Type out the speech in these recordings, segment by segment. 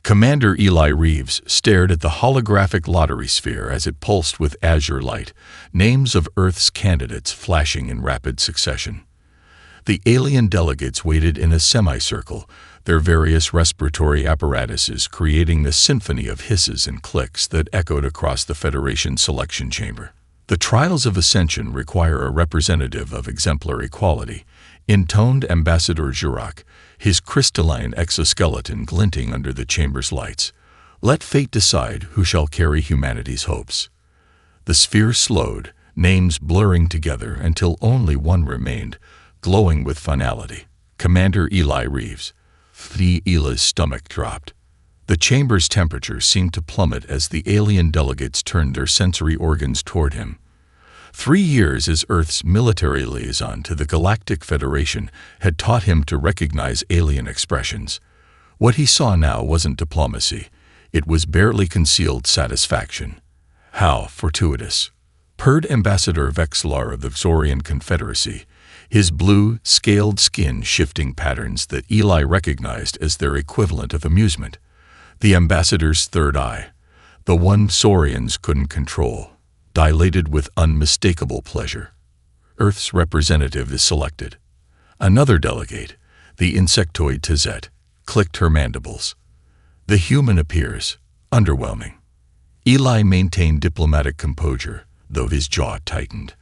Commander Eli Reeves stared at the holographic lottery sphere as it pulsed with azure light, names of Earth's candidates flashing in rapid succession. The alien delegates waited in a semicircle, their various respiratory apparatuses creating the symphony of hisses and clicks that echoed across the Federation selection chamber. The trials of ascension require a representative of exemplary quality, intoned Ambassador Jurak, his crystalline exoskeleton glinting under the chamber's lights. Let fate decide who shall carry humanity's hopes. The sphere slowed, names blurring together until only one remained, glowing with finality. Commander Eli Reeves. Eli's stomach dropped. The chamber's temperature seemed to plummet as the alien delegates turned their sensory organs toward him. 3 years as Earth's military liaison to the Galactic Federation had taught him to recognize alien expressions. What he saw now wasn't diplomacy. It was barely concealed satisfaction. How fortuitous, purred Ambassador Vexlar of the Xorian Confederacy, his blue, scaled skin shifting patterns that Eli recognized as their equivalent of amusement. The ambassador's third eye, the one Saurians couldn't control, dilated with unmistakable pleasure. Earth's representative is selected. Another delegate, the insectoid Tizet, clicked her mandibles. The human appears, underwhelming. Eli maintained diplomatic composure, though his jaw tightened.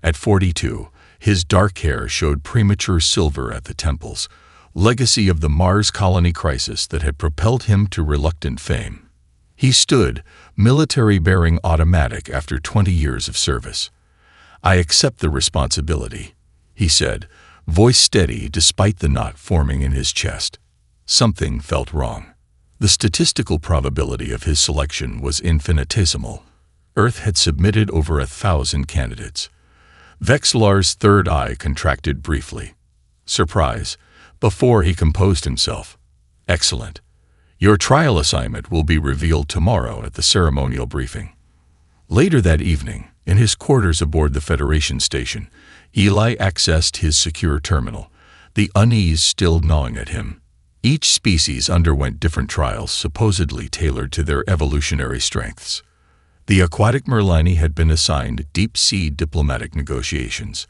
At 42, his dark hair showed premature silver at the temples, legacy of the Mars colony crisis that had propelled him to reluctant fame. He stood, military-bearing automatic after 20 years of service. "I accept the responsibility," he said, voice steady despite the knot forming in his chest. Something felt wrong. The statistical probability of his selection was infinitesimal. Earth had submitted over 1,000 candidates. Vexlar's third eye contracted briefly. Surprise, before he composed himself. "Excellent. Your trial assignment will be revealed tomorrow at the ceremonial briefing." Later that evening, in his quarters aboard the Federation station, Eli accessed his secure terminal, the unease still gnawing at him. Each species underwent different trials supposedly tailored to their evolutionary strengths. The aquatic Merlini had been assigned deep-sea diplomatic negotiations.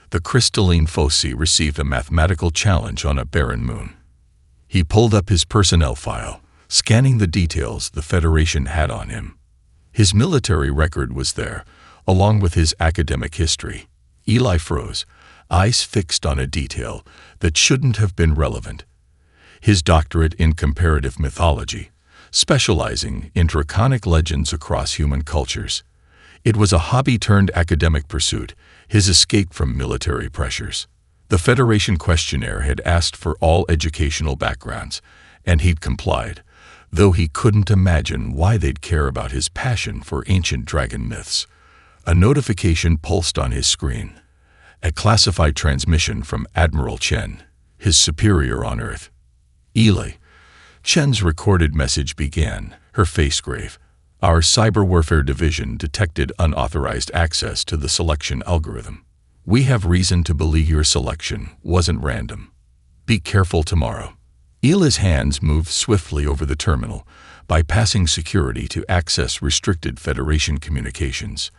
The crystalline Foci received a mathematical challenge on a barren moon. He pulled up his personnel file, scanning the details the Federation had on him. His military record was there, along with his academic history. Eli froze, eyes fixed on a detail that shouldn't have been relevant. His doctorate in comparative mythology, specializing in draconic legends across human cultures. It was a hobby-turned-academic pursuit, his escape from military pressures. The Federation questionnaire had asked for all educational backgrounds, and he'd complied, though he couldn't imagine why they'd care about his passion for ancient dragon myths. A notification pulsed on his screen. A classified transmission from Admiral Chen, his superior on Earth. "Eli." Chen's recorded message began, her face grave. "Our cyber warfare division detected unauthorized access to the selection algorithm. We have reason to believe your selection wasn't random. Be careful tomorrow." Eli's hands moved swiftly over the terminal, bypassing security to access restricted Federation communications.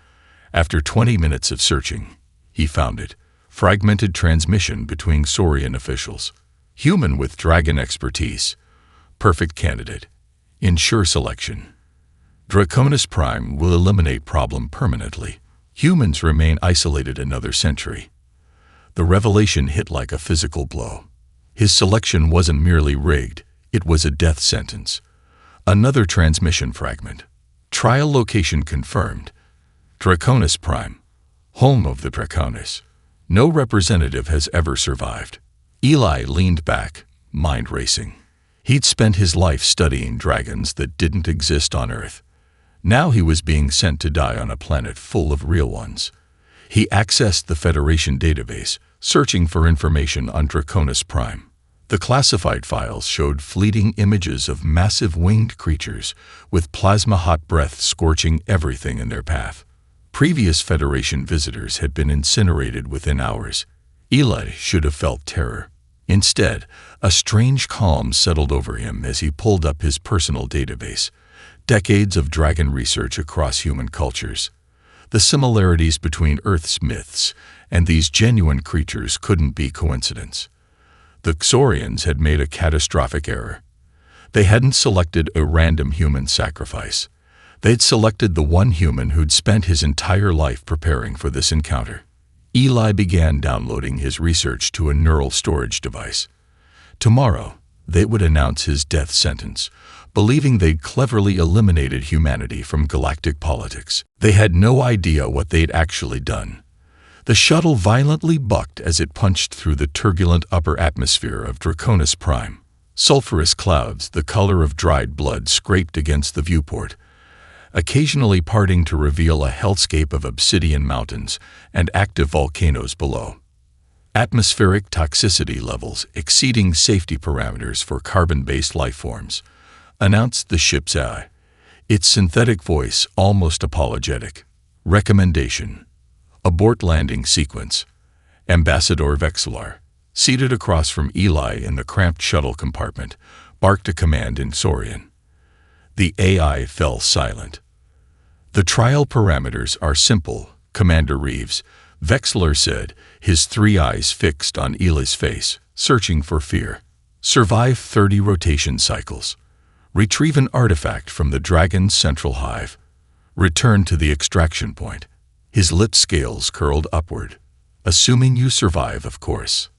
After 20 minutes of searching, he found it. Fragmented transmission between Saurian officials. Human with dragon expertise. Perfect candidate. Ensure selection. Draconis Prime will eliminate problem permanently. Humans remain isolated another century. The revelation hit like a physical blow. His selection wasn't merely rigged, it was a death sentence. Another transmission fragment. Trial location confirmed. Draconis Prime. Home of the Draconis. No representative has ever survived. Eli leaned back, mind racing. He'd spent his life studying dragons that didn't exist on Earth. Now he was being sent to die on a planet full of real ones. He accessed the Federation database, searching for information on Draconis Prime. The classified files showed fleeting images of massive winged creatures with plasma hot breath scorching everything in their path. Previous Federation visitors had been incinerated within hours. Eli should have felt terror. Instead, a strange calm settled over him as he pulled up his personal database. Decades of dragon research across human cultures. The similarities between Earth's myths and these genuine creatures couldn't be coincidence. The Xorians had made a catastrophic error. They hadn't selected a random human sacrifice. They'd selected the one human who'd spent his entire life preparing for this encounter. Eli began downloading his research to a neural storage device. Tomorrow, they would announce his death sentence, believing they'd cleverly eliminated humanity from galactic politics. They had no idea what they'd actually done. The shuttle violently bucked as it punched through the turbulent upper atmosphere of Draconis Prime. Sulphurous clouds, the color of dried blood, scraped against the viewport, occasionally parting to reveal a hellscape of obsidian mountains and active volcanoes below. Atmospheric toxicity levels exceeding safety parameters for carbon-based lifeforms, announced the ship's AI, its synthetic voice almost apologetic. Recommendation: abort landing sequence. Ambassador Vexillar, seated across from Eli in the cramped shuttle compartment, barked a command in Saurian. The AI fell silent. The trial parameters are simple, Commander Reeves, Vexillar said, his three eyes fixed on Eli's face, searching for fear. Survive 30 rotation cycles. Retrieve an artifact from the dragon's central hive. Return to the extraction point. His lip scales curled upward. Assuming you survive, of course.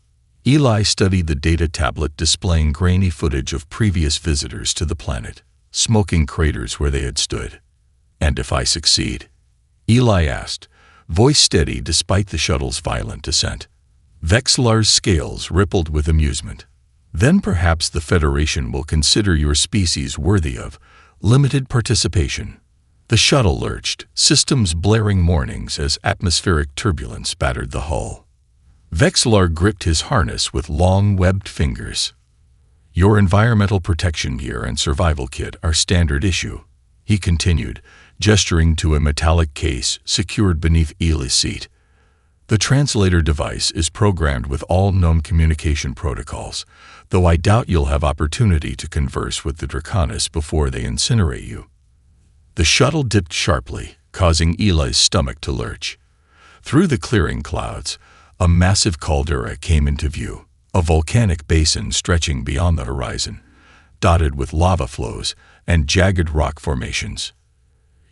Eli studied the data tablet displaying grainy footage of previous visitors to the planet, smoking craters where they had stood. And if I succeed? Eli asked, voice steady despite the shuttle's violent descent. Vexillar's scales rippled with amusement. Then perhaps the Federation will consider your species worthy of limited participation. The shuttle lurched, systems blaring warnings as atmospheric turbulence battered the hull. Vexillar gripped his harness with long, webbed fingers. Your environmental protection gear and survival kit are standard issue, he continued, gesturing to a metallic case secured beneath Eli's seat. The translator device is programmed with all known communication protocols, though I doubt you'll have opportunity to converse with the Draconis before they incinerate you. The shuttle dipped sharply, causing Eli's stomach to lurch. Through the clearing clouds, a massive caldera came into view, a volcanic basin stretching beyond the horizon, dotted with lava flows and jagged rock formations.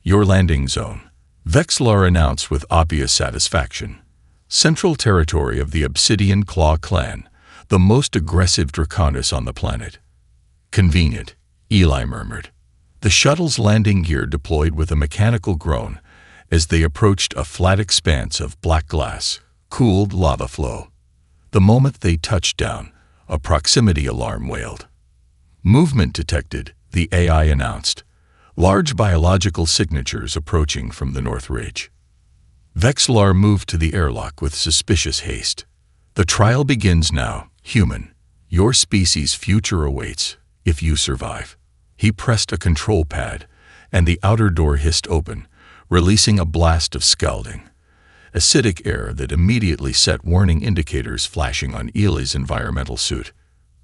Your landing zone, Vexillar announced with obvious satisfaction. Central territory of the Obsidian Claw clan, the most aggressive Draconis on the planet. Convenient, Eli murmured. The shuttle's landing gear deployed with a mechanical groan as they approached a flat expanse of black glass, cooled lava flow. The moment they touched down, a proximity alarm wailed. Movement detected, the AI announced. Large biological signatures approaching from the North Ridge. Vexillar moved to the airlock with suspicious haste. The trial begins now, human. Your species' future awaits, if you survive. He pressed a control pad, and the outer door hissed open, releasing a blast of scalding. Acidic air that immediately set warning indicators flashing on Eli's environmental suit.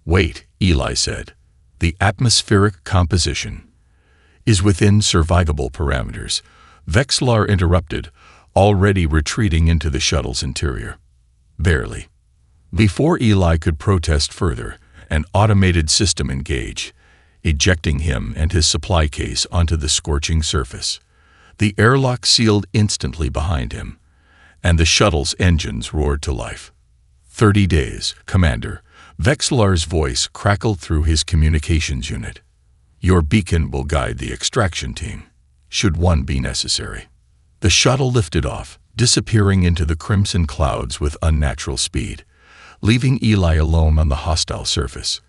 Wait, Eli said. The atmospheric composition is within survivable parameters, Vexillar interrupted, already retreating into the shuttle's interior. Barely. Before Eli could protest further, an automated system engaged, ejecting him and his supply case onto the scorching surface. The airlock sealed instantly behind him, and the shuttle's engines roared to life. 30 days, Commander. Vexillar's voice crackled through his communications unit. Your beacon will guide the extraction team, should one be necessary. The shuttle lifted off, disappearing into the crimson clouds with unnatural speed, leaving Eli alone on the hostile surface.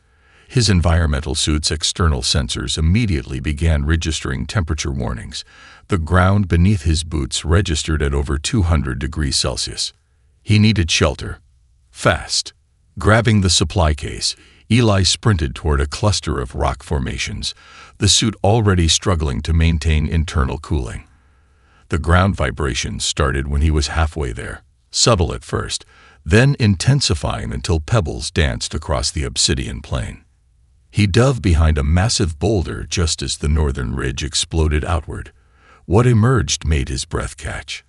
His environmental suit's external sensors immediately began registering temperature warnings. The ground beneath his boots registered at over 200 degrees Celsius. He needed shelter. Fast. Grabbing the supply case, Eli sprinted toward a cluster of rock formations, the suit already struggling to maintain internal cooling. The ground vibrations started when he was halfway there, subtle at first, then intensifying until pebbles danced across the obsidian plain. He dove behind a massive boulder just as the northern ridge exploded outward. What emerged made his breath catch.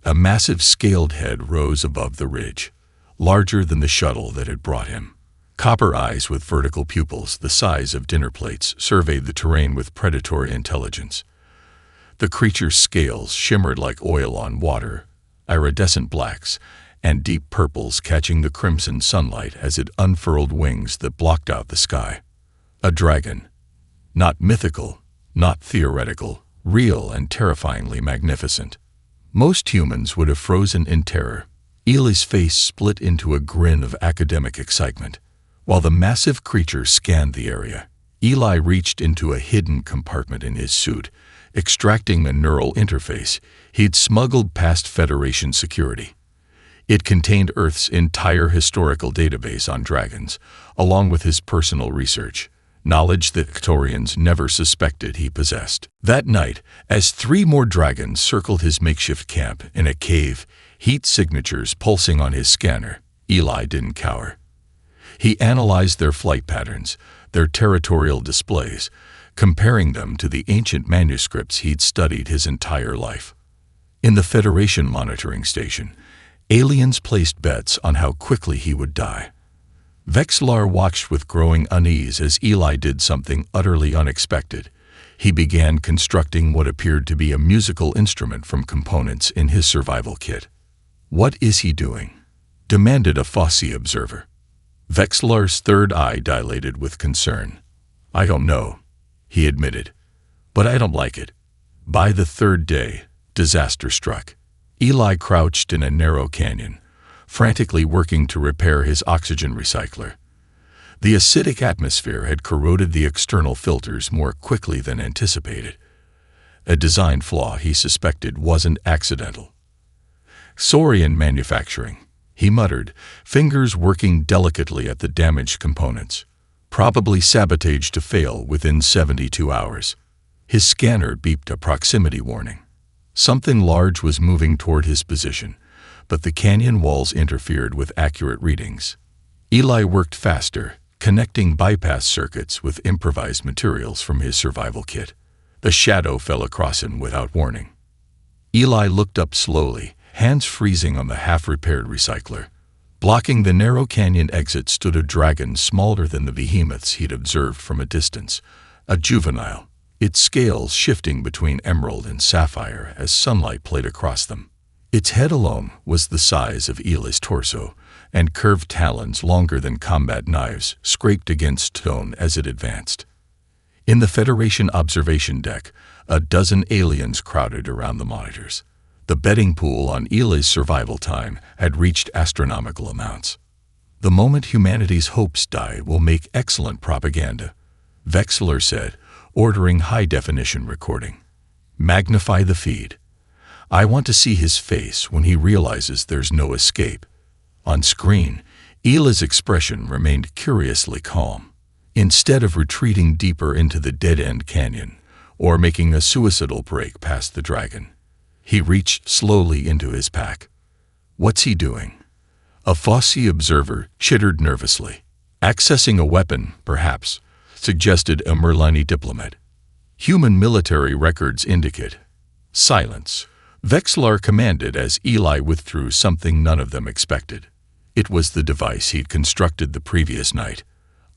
A massive scaled head rose above the ridge, larger than the shuttle that had brought him. Copper eyes with vertical pupils the size of dinner plates surveyed the terrain with predatory intelligence. The creature's scales shimmered like oil on water, iridescent blacks and deep purples catching the crimson sunlight as it unfurled wings that blocked out the sky. A dragon. Not mythical, not theoretical, real and terrifyingly magnificent. Most humans would have frozen in terror. Eli's face split into a grin of academic excitement. While the massive creature scanned the area, Eli reached into a hidden compartment in his suit, extracting a neural interface he'd smuggled past Federation security. It contained Earth's entire historical database on dragons, along with his personal research, knowledge that Victorians never suspected he possessed. That night, as 3 more dragons circled his makeshift camp in a cave, heat signatures pulsing on his scanner, Eli didn't cower. He analyzed their flight patterns, their territorial displays, comparing them to the ancient manuscripts he'd studied his entire life. In the Federation monitoring station, aliens placed bets on how quickly he would die. Vexlar watched with growing unease as Eli did something utterly unexpected. He began constructing what appeared to be a musical instrument from components in his survival kit. "What is he doing?" demanded a Fossey observer. Vexlar's third eye dilated with concern. "I don't know," he admitted, "but I don't like it." By the 3rd day, disaster struck. Eli crouched in a narrow canyon, frantically working to repair his oxygen recycler. The acidic atmosphere had corroded the external filters more quickly than anticipated. A design flaw he suspected wasn't accidental. "Saurian manufacturing," he muttered, fingers working delicately at the damaged components. "Probably sabotaged to fail within 72 hours. His scanner beeped a proximity warning. Something large was moving toward his position, but the canyon walls interfered with accurate readings. Eli worked faster, connecting bypass circuits with improvised materials from his survival kit. The shadow fell across him without warning. Eli looked up slowly, hands freezing on the half-repaired recycler. Blocking the narrow canyon exit stood a dragon smaller than the behemoths he'd observed from a distance, a juvenile, its scales shifting between emerald and sapphire as sunlight played across them. Its head alone was the size of Eli's torso, and curved talons longer than combat knives scraped against stone as it advanced. In the Federation observation deck, a dozen aliens crowded around the monitors. The betting pool on Eli's survival time had reached astronomical amounts. "The moment humanity's hopes die will make excellent propaganda," Vexlar said, ordering high-definition recording. "Magnify the feed. I want to see his face when he realizes there's no escape." On screen, Eli's expression remained curiously calm. Instead of retreating deeper into the dead-end canyon, or making a suicidal break past the dragon, he reached slowly into his pack. "What's he doing?" A Fossey observer chittered nervously. "Accessing a weapon, perhaps," suggested a Merlini diplomat. "Human military records indicate." Silence. Vexlar commanded as Eli withdrew something none of them expected. It was the device he'd constructed the previous night,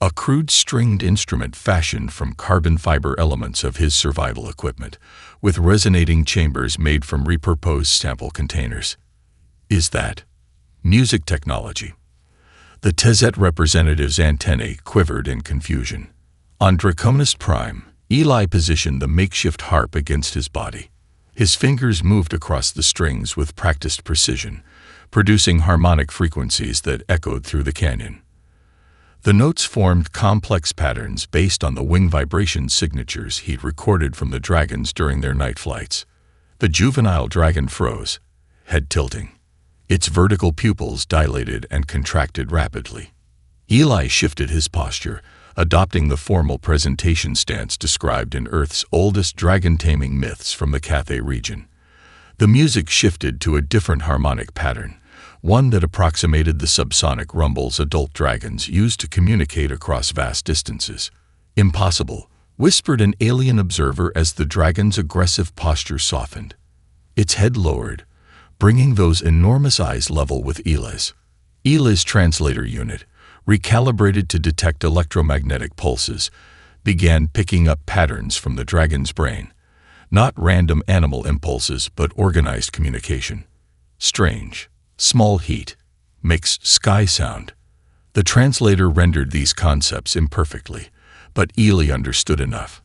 a crude stringed instrument fashioned from carbon fiber elements of his survival equipment, with resonating chambers made from repurposed sample containers. "Is that music technology?" The Tezet representative's antennae quivered in confusion. On Draconis Prime, Eli positioned the makeshift harp against his body. His fingers moved across the strings with practiced precision, producing harmonic frequencies that echoed through the canyon. The notes formed complex patterns based on the wing vibration signatures he'd recorded from the dragons during their night flights. The juvenile dragon froze, head tilting. Its vertical pupils dilated and contracted rapidly. Eli shifted his posture, adopting the formal presentation stance described in Earth's oldest dragon-taming myths from the Cathay region. The music shifted to a different harmonic pattern, one that approximated the subsonic rumbles adult dragons used to communicate across vast distances. "Impossible," whispered an alien observer as the dragon's aggressive posture softened. Its head lowered, bringing those enormous eyes level with Eli's. Eli's translator unit, recalibrated to detect electromagnetic pulses, began picking up patterns from the dragon's brain. Not random animal impulses, but organized communication. Strange, small heat, makes sky sound. The translator rendered these concepts imperfectly, but Eli understood enough.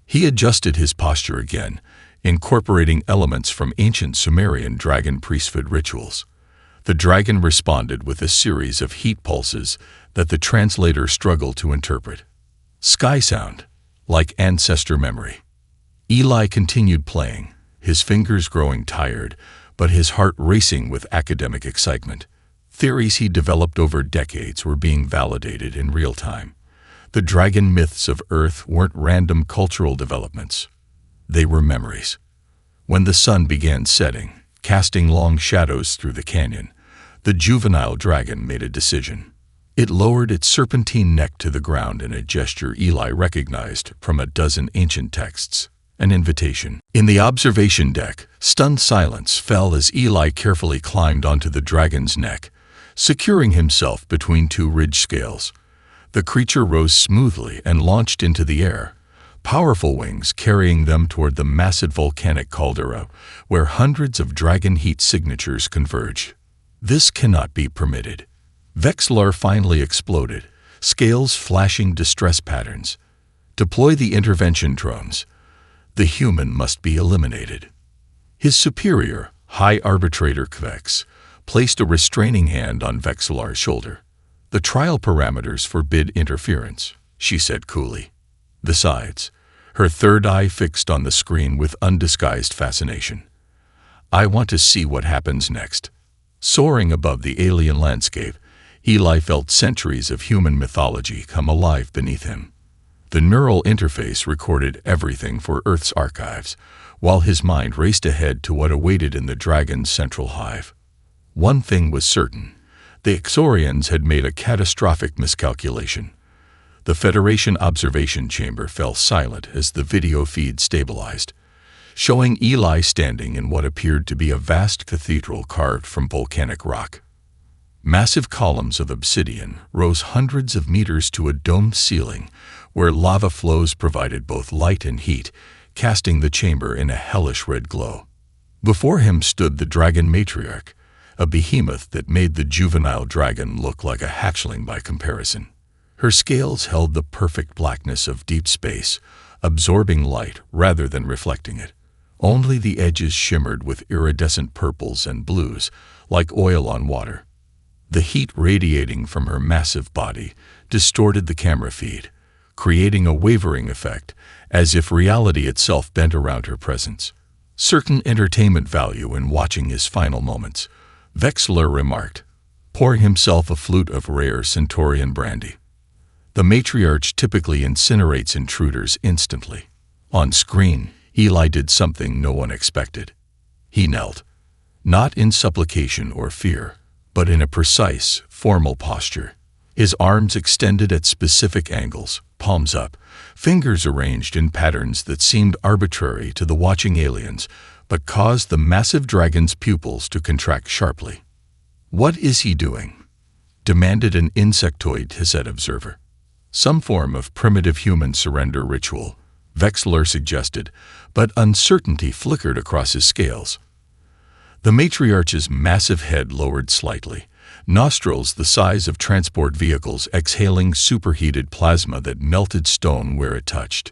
He adjusted his posture again, incorporating elements from ancient Sumerian dragon priesthood rituals. The dragon responded with a series of heat pulses that the translator struggled to interpret. Sky sound, like ancestor memory. Eli continued playing, his fingers growing tired, but his heart racing with academic excitement. Theories he developed over decades were being validated in real time. The dragon myths of Earth weren't random cultural developments. They were memories. When the sun began setting, casting long shadows through the canyon, the juvenile dragon made a decision. It lowered its serpentine neck to the ground in a gesture Eli recognized from a dozen ancient texts. An invitation. In the observation deck, stunned silence fell as Eli carefully climbed onto the dragon's neck, securing himself between two ridge scales. The creature rose smoothly and launched into the air, powerful wings carrying them toward the massive volcanic caldera, where hundreds of dragon heat signatures converged. This cannot be permitted. Vexlar finally exploded, scales flashing distress patterns. Deploy the intervention drones. The human must be eliminated. His superior, High Arbitrator Kvex, placed a restraining hand on Vexlar's shoulder. "The trial parameters forbid interference," she said coolly. Besides, her third eye fixed on the screen with undisguised fascination. "I want to see what happens next." Soaring above the alien landscape, Eli felt centuries of human mythology come alive beneath him. The neural interface recorded everything for Earth's archives, while his mind raced ahead to what awaited in the dragon's central hive. One thing was certain: the Exorians had made a catastrophic miscalculation. The Federation observation chamber fell silent as the video feed stabilized, showing Eli standing in what appeared to be a vast cathedral carved from volcanic rock. Massive columns of obsidian rose hundreds of meters to a domed ceiling, where lava flows provided both light and heat, casting the chamber in a hellish red glow. Before him stood the dragon matriarch, a behemoth that made the juvenile dragon look like a hatchling by comparison. Her scales held the perfect blackness of deep space, absorbing light rather than reflecting it. Only the edges shimmered with iridescent purples and blues, like oil on water. The heat radiating from her massive body distorted the camera feed, creating a wavering effect, as if reality itself bent around her presence. "Certain entertainment value in watching his final moments," Vexlar remarked, pouring himself a flute of rare Centaurian brandy. The matriarch typically incinerates intruders instantly. On screen, Eli did something no one expected. He knelt, not in supplication or fear, but in a precise, formal posture. His arms extended at specific angles, palms up, fingers arranged in patterns that seemed arbitrary to the watching aliens, but caused the massive dragon's pupils to contract sharply. "What is he doing?" demanded an insectoid Hesed observer. "Some form of primitive human surrender ritual," Vexlar suggested, but uncertainty flickered across his scales. The matriarch's massive head lowered slightly, nostrils the size of transport vehicles exhaling superheated plasma that melted stone where it touched.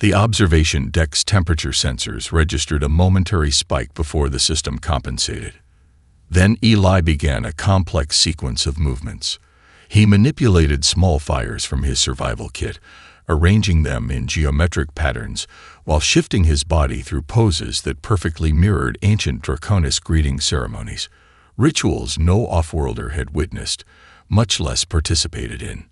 The observation deck's temperature sensors registered a momentary spike before the system compensated. Then Eli began a complex sequence of movements. He manipulated small fires from his survival kit, arranging them in geometric patterns while shifting his body through poses that perfectly mirrored ancient Draconis greeting ceremonies, rituals no off-worlder had witnessed, much less participated in.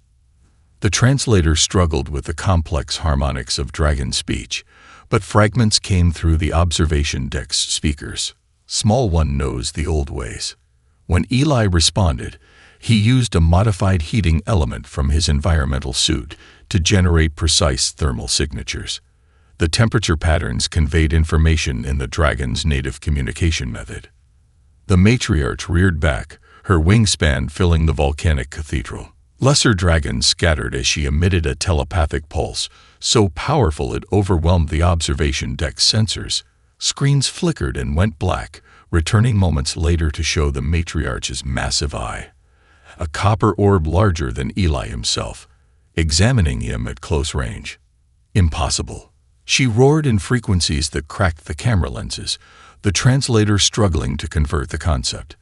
The translator struggled with the complex harmonics of dragon speech, but fragments came through the observation deck's speakers. "Small one knows the old ways. When Eli responded, he used a modified heating element from his environmental suit to generate precise thermal signatures. The temperature patterns conveyed information in the dragon's native communication method. The matriarch reared back, her wingspan filling the volcanic cathedral. Lesser dragons scattered as she emitted a telepathic pulse, so powerful it overwhelmed the observation deck's sensors. Screens flickered and went black, returning moments later to show the matriarch's massive eye. A copper orb larger than Eli himself, examining him at close range. Impossible. She roared in frequencies that cracked the camera lenses, the translator struggling to convert the concept.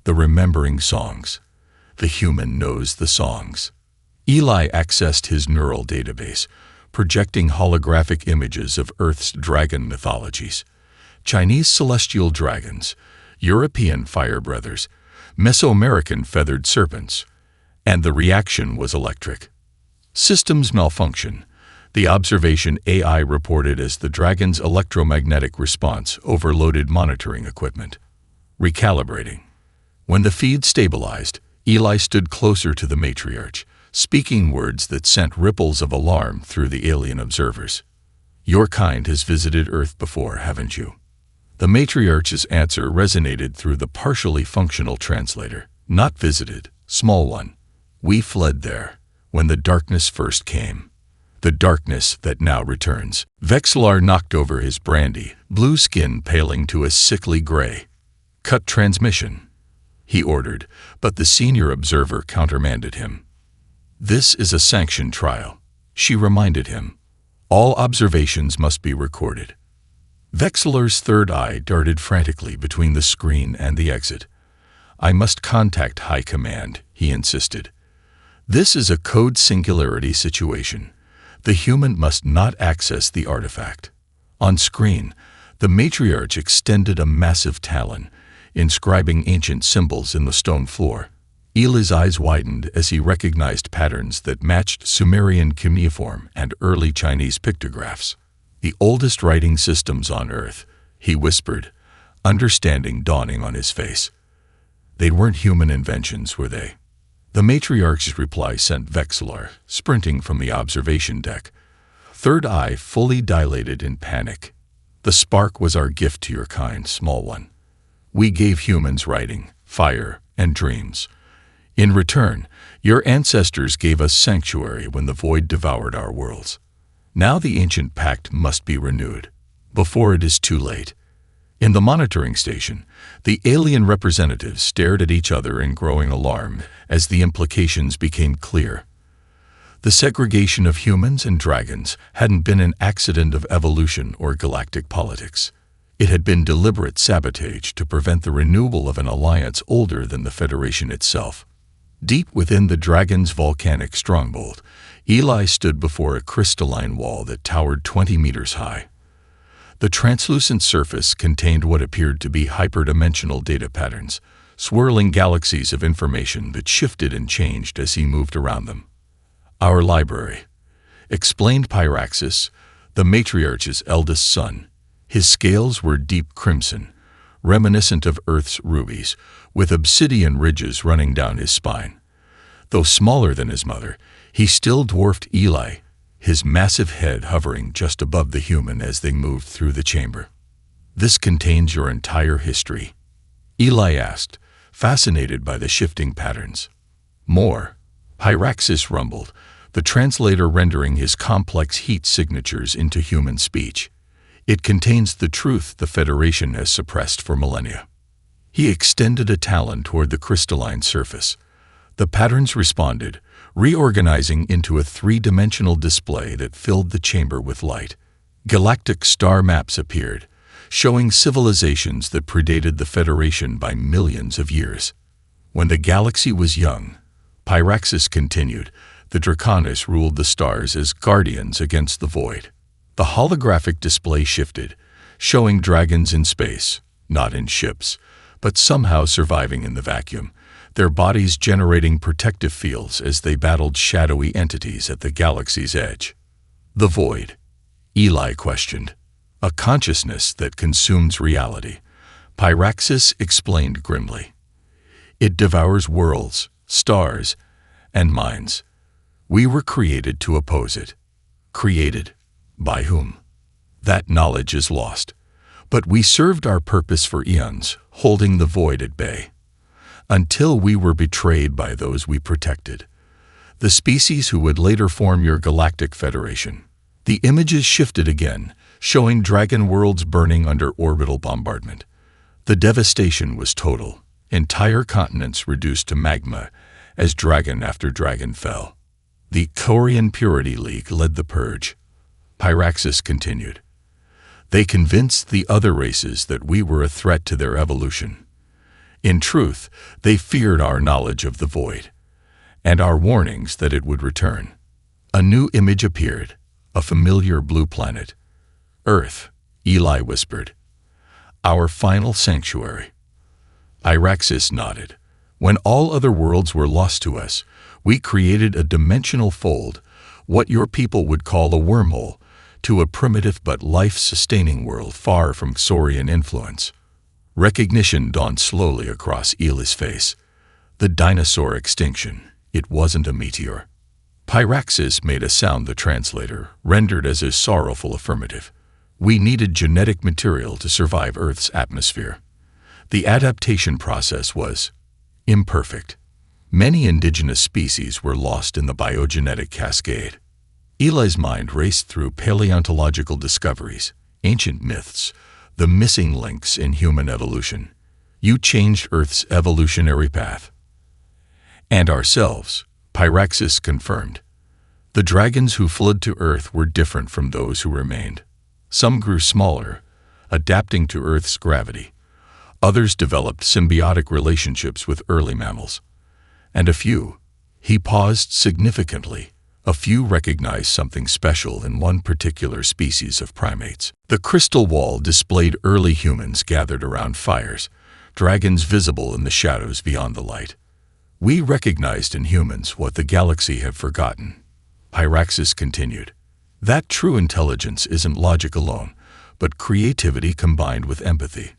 The remembering songs. The human knows the songs. Eli accessed his neural database, projecting holographic images of Earth's dragon mythologies. Chinese celestial dragons, European fire breathers, Mesoamerican feathered serpents. And the reaction was electric. Systems malfunction. The observation AI reported as the dragon's electromagnetic response overloaded monitoring equipment. Recalibrating. When the feed stabilized, Eli stood closer to the matriarch, speaking words that sent ripples of alarm through the alien observers. Your kind has visited Earth before, haven't you? The matriarch's answer resonated through the partially functional translator. Not visited, small one. We fled there, when the darkness first came. The darkness that now returns. Vexillar knocked over his brandy, blue skin paling to a sickly gray. Cut transmission, he ordered, but the senior observer countermanded him. This is a sanctioned trial, she reminded him. All observations must be recorded. Vexillar's third eye darted frantically between the screen and the exit. I must contact High Command, he insisted. This is a code singularity situation. The human must not access the artifact. On screen, the matriarch extended a massive talon, inscribing ancient symbols in the stone floor. Eli's eyes widened as he recognized patterns that matched Sumerian cuneiform and early Chinese pictographs. The oldest writing systems on Earth, he whispered, understanding dawning on his face. They weren't human inventions, were they? The matriarch's reply sent Vexillar sprinting from the observation deck, third eye fully dilated in panic. The spark was our gift to your kind, small one. We gave humans writing, fire, and dreams. In return, your ancestors gave us sanctuary when the void devoured our worlds. Now the ancient pact must be renewed, before it is too late. In the monitoring station, the alien representatives stared at each other in growing alarm as the implications became clear. The segregation of humans and dragons hadn't been an accident of evolution or galactic politics. It had been deliberate sabotage to prevent the renewal of an alliance older than the Federation itself. Deep within the dragon's volcanic stronghold, Eli stood before a crystalline wall that towered 20 meters high. The translucent surface contained what appeared to be hyperdimensional data patterns, swirling galaxies of information that shifted and changed as he moved around them. Our library, explained Pyraxis, the matriarch's eldest son. His scales were deep crimson, reminiscent of Earth's rubies, with obsidian ridges running down his spine. Though smaller than his mother, he still dwarfed Eli, his massive head hovering just above the human as they moved through the chamber. This contains your entire history, Eli asked, fascinated by the shifting patterns. More, Pyraxis rumbled, the translator rendering his complex heat signatures into human speech. It contains the truth the Federation has suppressed for millennia. He extended a talon toward the crystalline surface. The patterns responded, reorganizing into a three-dimensional display that filled the chamber with light. Galactic star maps appeared, showing civilizations that predated the Federation by millions of years. When the galaxy was young, Pyraxis continued, the Draconis ruled the stars as guardians against the void. The holographic display shifted, showing dragons in space, not in ships, but somehow surviving in the vacuum, their bodies generating protective fields as they battled shadowy entities at the galaxy's edge. The void, Eli questioned. A consciousness that consumes reality, Pyraxis explained grimly. It devours worlds, stars, and minds. We were created to oppose it. Created by whom? That knowledge is lost. But we served our purpose for eons, holding the void at bay, until we were betrayed by those we protected, the species who would later form your Galactic Federation. The images shifted again, showing dragon worlds burning under orbital bombardment. The devastation was total. Entire continents reduced to magma as dragon after dragon fell. The Korean Purity League led the purge. Pyraxis continued. They convinced the other races that we were a threat to their evolution. In truth, they feared our knowledge of the void, and our warnings that it would return. A new image appeared, a familiar blue planet. Earth, Eli whispered. Our final sanctuary. Pyraxis nodded. When all other worlds were lost to us, we created a dimensional fold, what your people would call a wormhole, to a primitive but life-sustaining world far from Xorian influence. Recognition dawned slowly across Eli's face. The dinosaur extinction. It wasn't a meteor. Pyraxis made a sound the translator rendered as a sorrowful affirmative. We needed genetic material to survive Earth's atmosphere. The adaptation process was imperfect. Many indigenous species were lost in the biogenetic cascade. Eli's mind raced through paleontological discoveries, ancient myths, the missing links in human evolution. You changed Earth's evolutionary path. And ourselves, Pyraxis confirmed. The dragons who fled to Earth were different from those who remained. Some grew smaller, adapting to Earth's gravity. Others developed symbiotic relationships with early mammals. And a few, he paused significantly, a few recognized something special in one particular species of primates. The crystal wall displayed early humans gathered around fires, dragons visible in the shadows beyond the light. We recognized in humans what the galaxy had forgotten. Pyraxis continued. That true intelligence isn't logic alone, but creativity combined with empathy.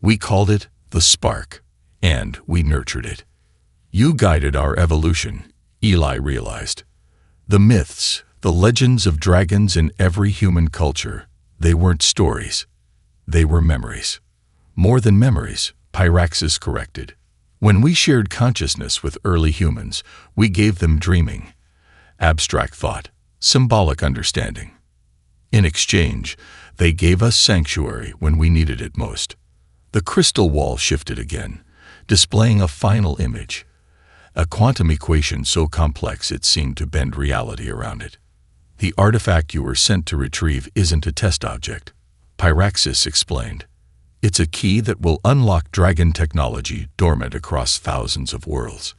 We called it the spark, and we nurtured it. You guided our evolution, Eli realized. The myths, the legends of dragons in every human culture, they weren't stories. They were memories. More than memories, Pyraxis corrected. When we shared consciousness with early humans, we gave them dreaming, abstract thought, symbolic understanding. In exchange, they gave us sanctuary when we needed it most. The crystal wall shifted again, displaying a final image, a quantum equation so complex it seemed to bend reality around it. The artifact you were sent to retrieve isn't a test object, Pyraxis explained. It's a key that will unlock dragon technology dormant across thousands of worlds.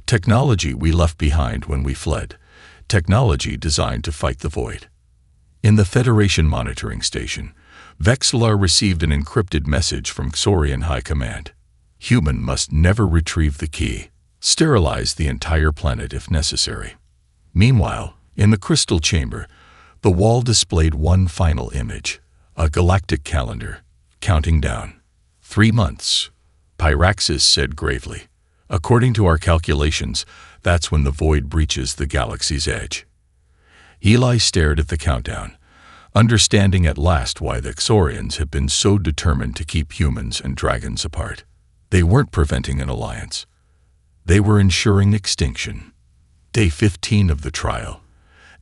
Technology we left behind when we fled, technology designed to fight the void. In the Federation monitoring station, Vexillar received an encrypted message from Xorian High Command. Human must never retrieve the key. Sterilize the entire planet if necessary. Meanwhile, in the crystal chamber, the wall displayed one final image, a galactic calendar, counting down. 3 months, Pyraxis said gravely. According to our calculations, that's when the void breaches the galaxy's edge. Eli stared at the countdown, understanding at last why the Xorians had been so determined to keep humans and dragons apart. They weren't preventing an alliance. They were ensuring extinction. Day 15 of the trial,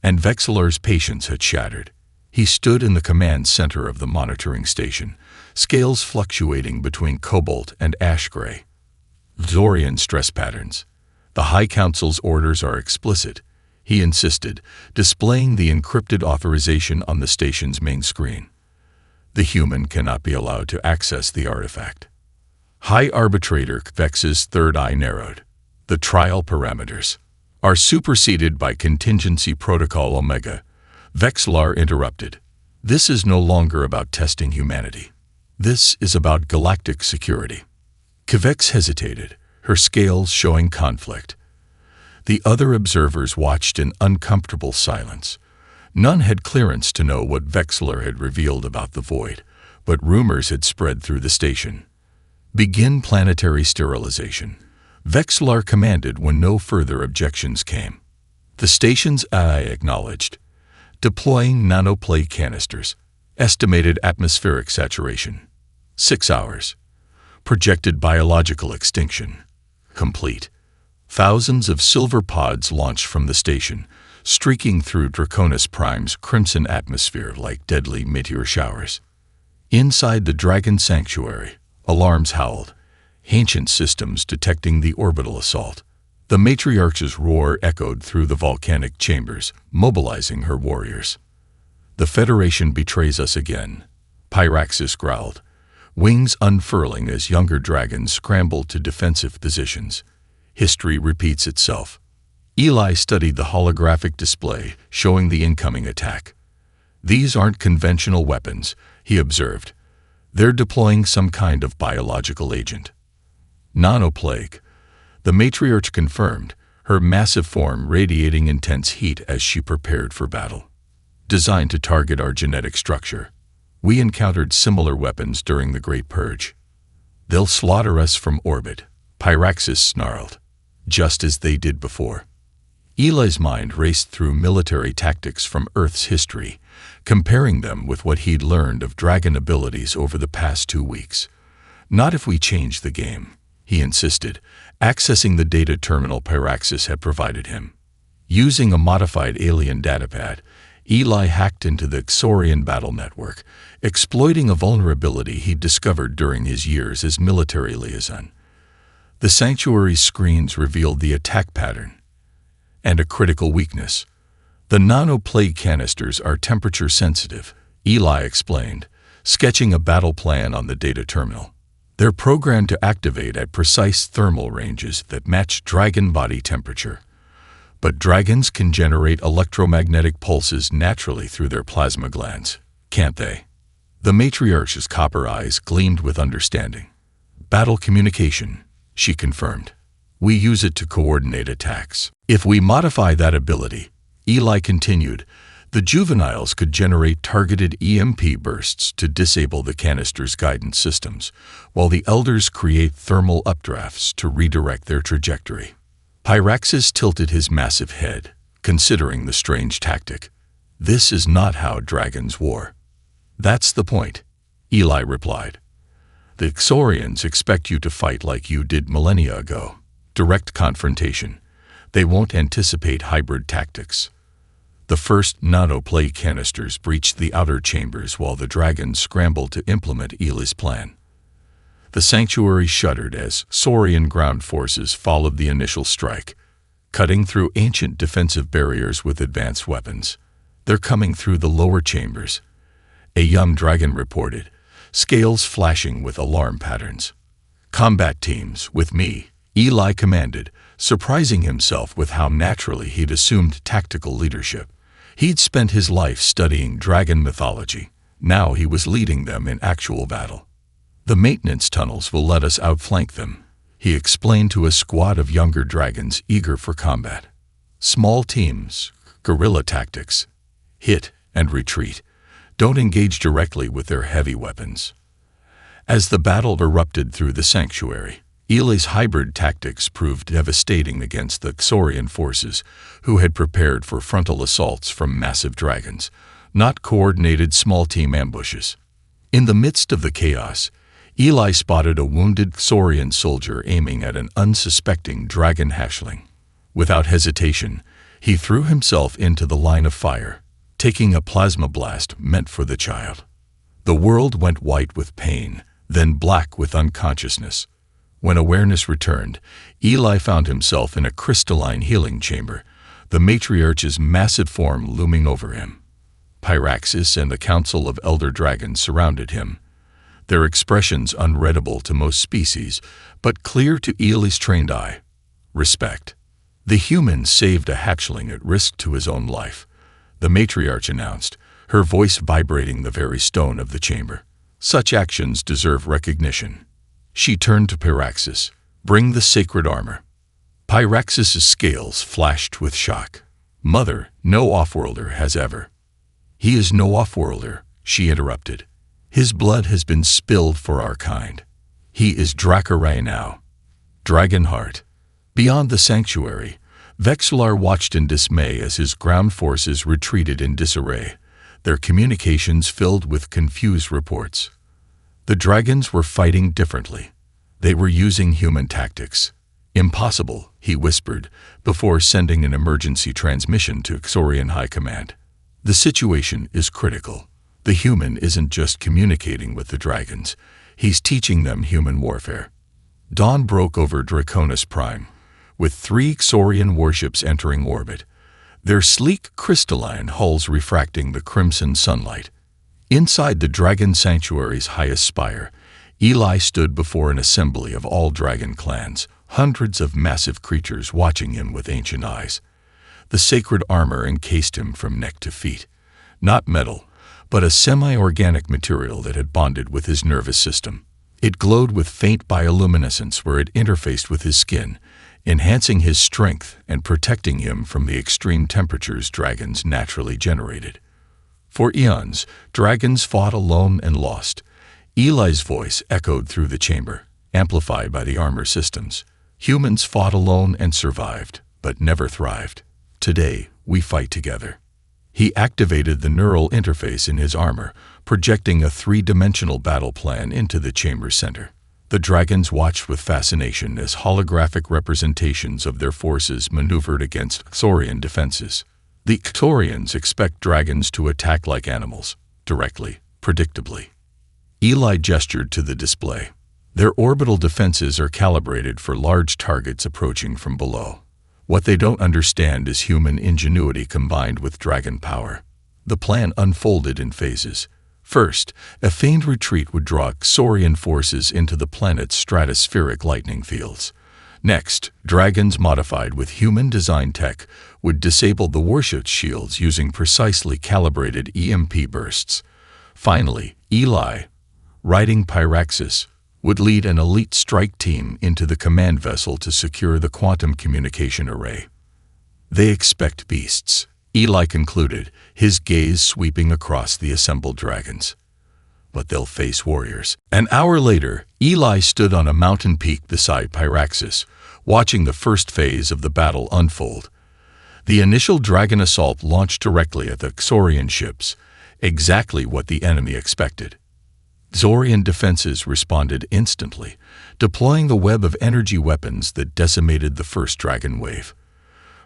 and Vexillar's patience had shattered. He stood in the command center of the monitoring station, scales fluctuating between cobalt and ash gray. Xorian stress patterns. The High Council's orders are explicit, he insisted, displaying the encrypted authorization on the station's main screen. The human cannot be allowed to access the artifact. High Arbitrator Vex's third eye narrowed. The trial parameters are superseded by Contingency Protocol Omega. Vexillar interrupted. This is no longer about testing humanity. This is about galactic security. Kvex hesitated, her scales showing conflict. The other observers watched in uncomfortable silence. None had clearance to know what Vexillar had revealed about the void, but rumors had spread through the station. Begin planetary sterilization. Vexlar commanded when no further objections came. The station's AI acknowledged. Deploying nanoplate canisters. Estimated atmospheric saturation. 6 hours. Projected biological extinction. Complete. Thousands of silver pods launched from the station, streaking through Draconis Prime's crimson atmosphere like deadly meteor showers. Inside the Dragon Sanctuary, alarms howled, ancient systems detecting the orbital assault. The matriarch's roar echoed through the volcanic chambers, mobilizing her warriors. The Federation betrays us again, Pyraxis growled, wings unfurling as younger dragons scrambled to defensive positions. History repeats itself. Eli studied the holographic display showing the incoming attack. These aren't conventional weapons, he observed. They're deploying some kind of biological agent. Nanoplague. The matriarch confirmed, her massive form radiating intense heat as she prepared for battle. Designed to target our genetic structure. We encountered similar weapons during the Great Purge. They'll slaughter us from orbit, Pyraxis snarled, just as they did before. Eli's mind raced through military tactics from Earth's history, comparing them with what he'd learned of dragon abilities over the past 2 weeks. Not if we change the game, he insisted, accessing the data terminal Pyraxis had provided him. Using a modified alien datapad, Eli hacked into the Xorian battle network, exploiting a vulnerability he'd discovered during his years as military liaison. The sanctuary's screens revealed the attack pattern and a critical weakness. The nanoplate canisters are temperature sensitive, Eli explained, sketching a battle plan on the data terminal. They're programmed to activate at precise thermal ranges that match dragon body temperature. But dragons can generate electromagnetic pulses naturally through their plasma glands, can't they? The matriarch's copper eyes gleamed with understanding. Battle communication, she confirmed. We use it to coordinate attacks. If we modify that ability, Eli continued, the juveniles could generate targeted EMP bursts to disable the canister's guidance systems, while the elders create thermal updrafts to redirect their trajectory. Pyraxis tilted his massive head, considering the strange tactic. This is not how dragons war. That's the point, Eli replied. The Xorians expect you to fight like you did millennia ago. Direct confrontation. They won't anticipate hybrid tactics. The first nanoplate canisters breached the outer chambers while the dragons scrambled to implement Eli's plan. The sanctuary shuddered as Saurian ground forces followed the initial strike, cutting through ancient defensive barriers with advanced weapons. They're coming through the lower chambers, a young dragon reported, scales flashing with alarm patterns. Combat teams, with me, Eli commanded, surprising himself with how naturally he'd assumed tactical leadership. He'd spent his life studying dragon mythology. Now he was leading them in actual battle. The maintenance tunnels will let us outflank them, he explained to a squad of younger dragons eager for combat. Small teams, guerrilla tactics, hit and retreat. Don't engage directly with their heavy weapons. As the battle erupted through the sanctuary, Eli's hybrid tactics proved devastating against the Xorian forces, who had prepared for frontal assaults from massive dragons, not coordinated small-team ambushes. In the midst of the chaos, Eli spotted a wounded Xorian soldier aiming at an unsuspecting dragon hatchling. Without hesitation, he threw himself into the line of fire, taking a plasma blast meant for the child. The world went white with pain, then black with unconsciousness. When awareness returned, Eli found himself in a crystalline healing chamber, the matriarch's massive form looming over him. Pyraxis and the Council of Elder Dragons surrounded him, their expressions unreadable to most species, but clear to Eli's trained eye. Respect. The human saved a hatchling at risk to his own life, the matriarch announced, her voice vibrating the very stone of the chamber. Such actions deserve recognition. She turned to Pyraxis. Bring the sacred armor. Pyraxis' scales flashed with shock. Mother, no offworlder has ever. He is no offworlder, she interrupted. His blood has been spilled for our kind. He is Dracaray now. Dragonheart. Beyond the sanctuary, Vexillar watched in dismay as his ground forces retreated in disarray, their communications filled with confused reports. The dragons were fighting differently. They were using human tactics. Impossible, he whispered, before sending an emergency transmission to Xorian High Command. The situation is critical. The human isn't just communicating with the dragons, he's teaching them human warfare. Dawn broke over Draconis Prime, with 3 Xorian warships entering orbit, their sleek crystalline hulls refracting the crimson sunlight. Inside the Dragon Sanctuary's highest spire, Eli stood before an assembly of all dragon clans, hundreds of massive creatures watching him with ancient eyes. The sacred armor encased him from neck to feet, not metal, but a semi-organic material that had bonded with his nervous system. It glowed with faint bioluminescence where it interfaced with his skin, enhancing his strength and protecting him from the extreme temperatures dragons naturally generated. For eons, dragons fought alone and lost. Eli's voice echoed through the chamber, amplified by the armor systems. Humans fought alone and survived, but never thrived. Today, we fight together. He activated the neural interface in his armor, projecting a 3-dimensional battle plan into the chamber's center. The dragons watched with fascination as holographic representations of their forces maneuvered against Xorian defenses. The Xorians expect dragons to attack like animals, directly, predictably. Eli gestured to the display. Their orbital defenses are calibrated for large targets approaching from below. What they don't understand is human ingenuity combined with dragon power. The plan unfolded in phases. First, a feigned retreat would draw Xorian forces into the planet's stratospheric lightning fields. Next, dragons modified with human-designed tech would disable the warship's shields using precisely calibrated EMP bursts. Finally, Eli, riding Pyraxis, would lead an elite strike team into the command vessel to secure the quantum communication array. They expect beasts, Eli concluded, his gaze sweeping across the assembled dragons. But they'll face warriors. An hour later, Eli stood on a mountain peak beside Pyraxis, watching the first phase of the battle unfold. The initial dragon assault launched directly at the Xorian ships, exactly what the enemy expected. Xorian defenses responded instantly, deploying the web of energy weapons that decimated the first dragon wave.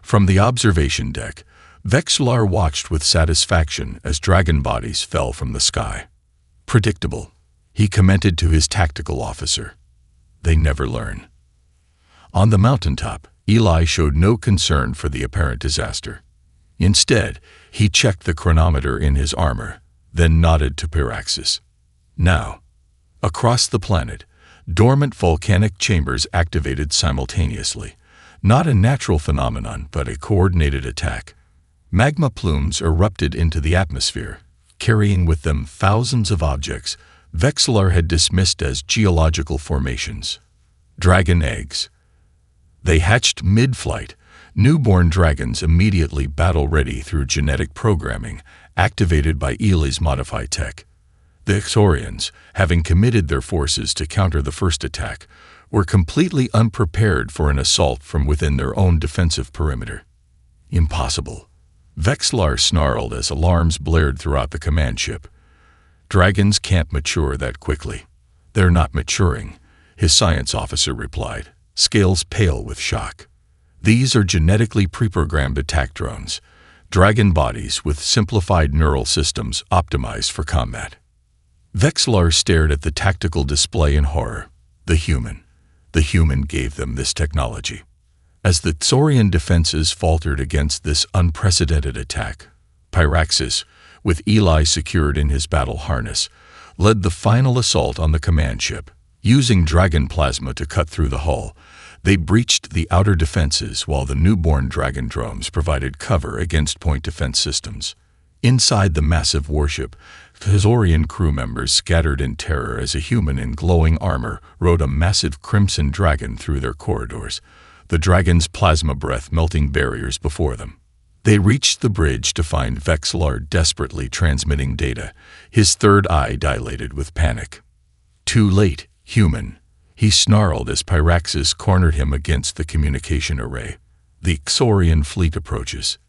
From the observation deck, Vexillar watched with satisfaction as dragon bodies fell from the sky. Predictable, he commented to his tactical officer. They never learn. On the mountaintop, Eli showed no concern for the apparent disaster. Instead, he checked the chronometer in his armor, then nodded to Pyraxis. Now, across the planet, dormant volcanic chambers activated simultaneously, not a natural phenomenon but a coordinated attack. Magma plumes erupted into the atmosphere, carrying with them thousands of objects Vexillar had dismissed as geological formations. Dragon eggs. They hatched mid-flight. Newborn dragons immediately battle-ready through genetic programming, activated by Eli's modified tech. The Xorians, having committed their forces to counter the first attack, were completely unprepared for an assault from within their own defensive perimeter. Impossible. Vexillar snarled as alarms blared throughout the command ship. Dragons can't mature that quickly. They're not maturing, his science officer replied, scales pale with shock. These are genetically pre-programmed attack drones, dragon bodies with simplified neural systems optimized for combat. Vexillar stared at the tactical display in horror. The human gave them this technology. As the Xorian defenses faltered against this unprecedented attack, Pyraxis, with Eli secured in his battle harness, led the final assault on the command ship. Using dragon plasma to cut through the hull, they breached the outer defenses while the newborn dragon drones provided cover against point defense systems. Inside the massive warship, Xorian crew members scattered in terror as a human in glowing armor rode a massive crimson dragon through their corridors, the dragon's plasma breath melting barriers before them. They reached the bridge to find Vexillar desperately transmitting data, his third eye dilated with panic. Too late, human, He snarled as Pyraxis cornered him against the communication array. The Xorian fleet approaches.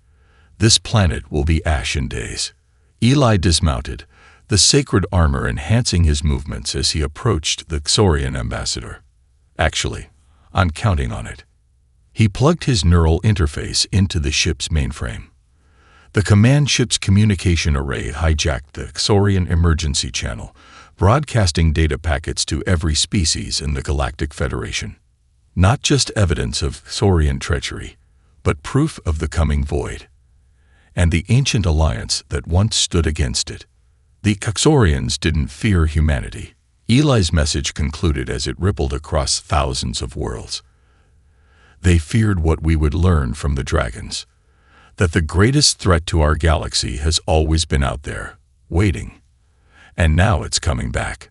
This planet will be ash in days. Eli dismounted, the sacred armor enhancing his movements as he approached the Xorian ambassador. Actually, I'm counting on it. He plugged his neural interface into the ship's mainframe. The command ship's communication array hijacked the Xorian emergency channel, broadcasting data packets to every species in the Galactic Federation. Not just evidence of Xorian treachery, but proof of the coming void, and the ancient alliance that once stood against it. The Xorians didn't fear humanity. Eli's message concluded as it rippled across thousands of worlds. They feared what we would learn from the dragons, that the greatest threat to our galaxy has always been out there, waiting. And now it's coming back.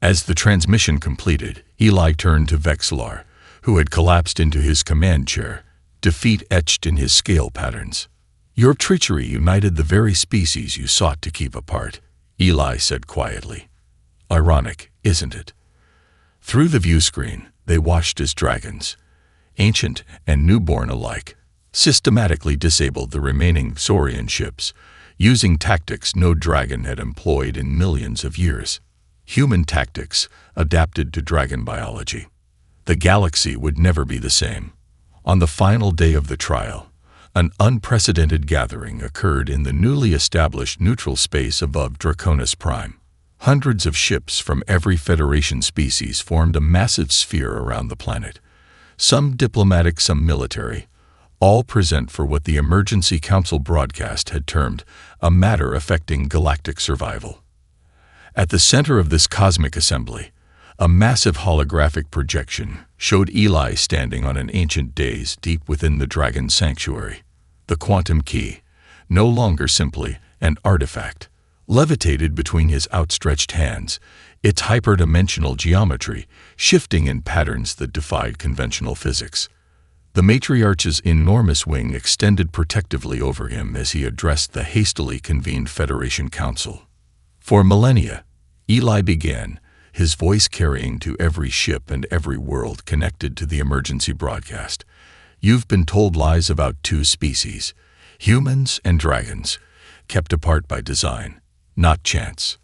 As the transmission completed, Eli turned to Vexlar, who had collapsed into his command chair, defeat etched in his scale patterns. Your treachery united the very species you sought to keep apart, Eli said quietly. Ironic, isn't it? Through the view screen, they watched as dragons, ancient and newborn alike, systematically disabled the remaining Xorian ships, using tactics no dragon had employed in millions of years. Human tactics adapted to dragon biology. The galaxy would never be the same. On the final day of the trial, an unprecedented gathering occurred in the newly established neutral space above Draconis Prime. Hundreds of ships from every Federation species formed a massive sphere around the planet, some diplomatic, some military, all present for what the Emergency Council broadcast had termed a matter affecting galactic survival. At the center of this cosmic assembly, a massive holographic projection showed Eli standing on an ancient dais deep within the Dragon Sanctuary. The quantum key, no longer simply an artifact, levitated between his outstretched hands, its hyperdimensional geometry shifting in patterns that defied conventional physics. The matriarch's enormous wing extended protectively over him as he addressed the hastily convened Federation Council. For millennia, Eli began, his voice carrying to every ship and every world connected to the emergency broadcast. You've been told lies about two species, humans and dragons, kept apart by design, not chance.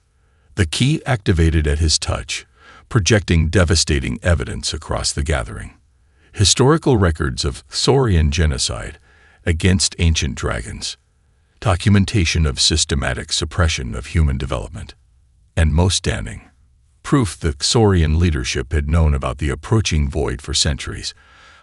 The key activated at his touch, projecting devastating evidence across the gathering. Historical records of Xorian genocide against ancient dragons, documentation of systematic suppression of human development, and most damning, proof that Xorian leadership had known about the approaching void for centuries,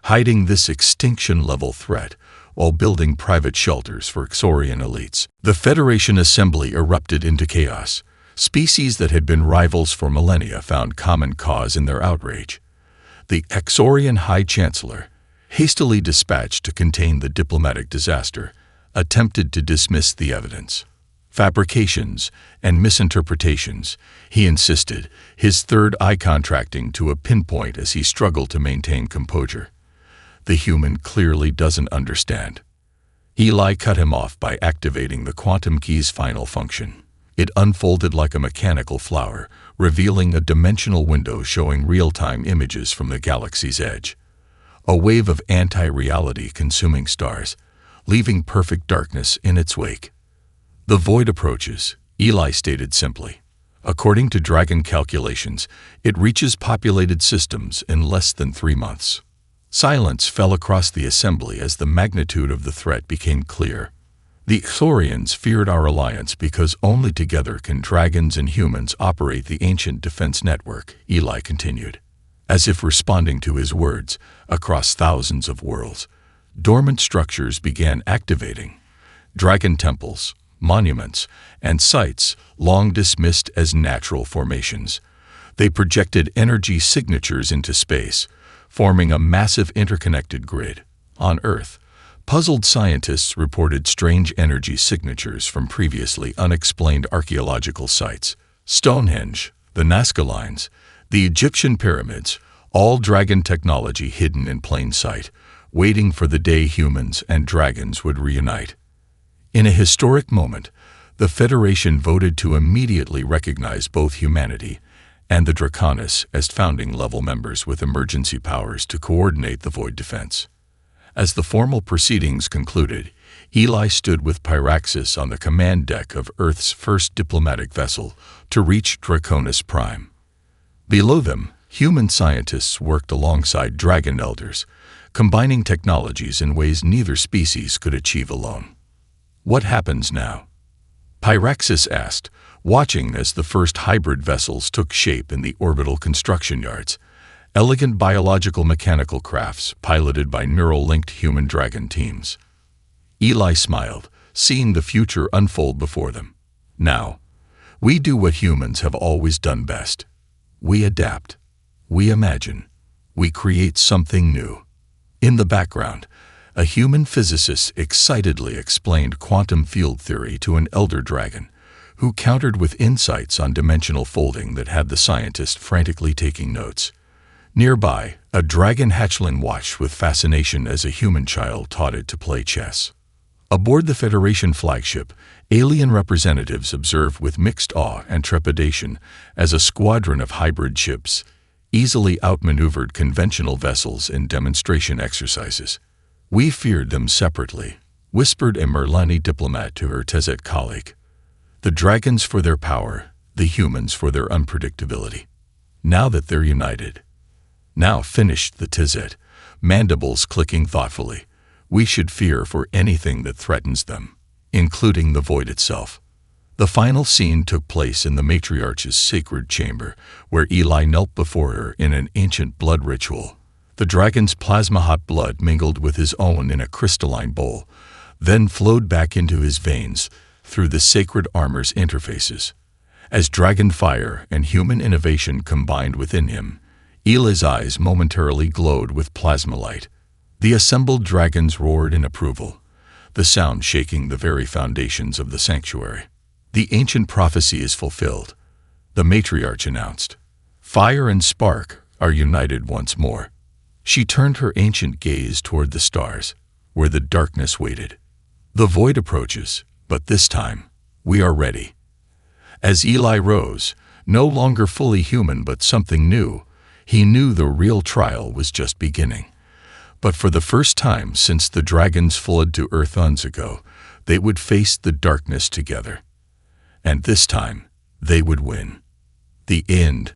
hiding this extinction-level threat while building private shelters for Xorian elites. The Federation Assembly erupted into chaos. Species that had been rivals for millennia found common cause in their outrage. The Xorian High Chancellor, hastily dispatched to contain the diplomatic disaster, attempted to dismiss the evidence. Fabrications and misinterpretations, he insisted, his third eye contracting to a pinpoint as he struggled to maintain composure. The human clearly doesn't understand. Eli cut him off by activating the quantum key's final function. It unfolded like a mechanical flower, revealing a dimensional window showing real-time images from the galaxy's edge. A wave of anti-reality consuming stars, leaving perfect darkness in its wake. The void approaches, Eli stated simply. According to Dragon calculations, it reaches populated systems in less than 3 months. Silence fell across the assembly as the magnitude of the threat became clear. The Xorians feared our alliance because only together can dragons and humans operate the ancient defense network, Eli continued. As if responding to his words, across thousands of worlds, dormant structures began activating. Dragon temples, monuments, and sites long dismissed as natural formations. They projected energy signatures into space, forming a massive interconnected grid. On Earth, puzzled scientists reported strange energy signatures from previously unexplained archaeological sites. Stonehenge, the Nazca Lines, the Egyptian pyramids, all dragon technology hidden in plain sight, waiting for the day humans and dragons would reunite. In a historic moment, the Federation voted to immediately recognize both humanity and the Draconis as founding-level members with emergency powers to coordinate the Void defense. As the formal proceedings concluded, Eli stood with Pyraxis on the command deck of Earth's first diplomatic vessel to reach Draconis Prime. Below them, human scientists worked alongside dragon elders, combining technologies in ways neither species could achieve alone. "What happens now?" Pyraxis asked, watching as the first hybrid vessels took shape in the orbital construction yards, elegant biological mechanical crafts piloted by neural-linked human-dragon teams. Eli smiled, seeing the future unfold before them. "Now, we do what humans have always done best. We adapt. We imagine. We create something new." In the background, a human physicist excitedly explained quantum field theory to an elder dragon, who countered with insights on dimensional folding that had the scientist frantically taking notes. Nearby, a dragon hatchling watched with fascination as a human child taught it to play chess. Aboard the Federation flagship, alien representatives observed with mixed awe and trepidation as a squadron of hybrid ships easily outmaneuvered conventional vessels in demonstration exercises. "We feared them separately," whispered a Merlani diplomat to her Tezet colleague. "The dragons for their power, the humans for their unpredictability. Now that they're united." "Now," finished the Tezet, mandibles clicking thoughtfully, "we should fear for anything that threatens them, including the Void itself." The final scene took place in the matriarch's sacred chamber, where Eli knelt before her in an ancient blood ritual. The dragon's plasma-hot blood mingled with his own in a crystalline bowl, then flowed back into his veins through the sacred armor's interfaces. As dragon fire and human innovation combined within him, Eli's eyes momentarily glowed with plasma light. The assembled dragons roared in approval, the sound shaking the very foundations of the sanctuary. "The ancient prophecy is fulfilled," the matriarch announced. "Fire and spark are united once more." She turned her ancient gaze toward the stars, where the darkness waited. "The Void approaches, but this time, we are ready." As Eli rose, no longer fully human but something new, he knew the real trial was just beginning. But for the first time since the dragons fled to Earth eons ago, they would face the darkness together. And this time, they would win. The end.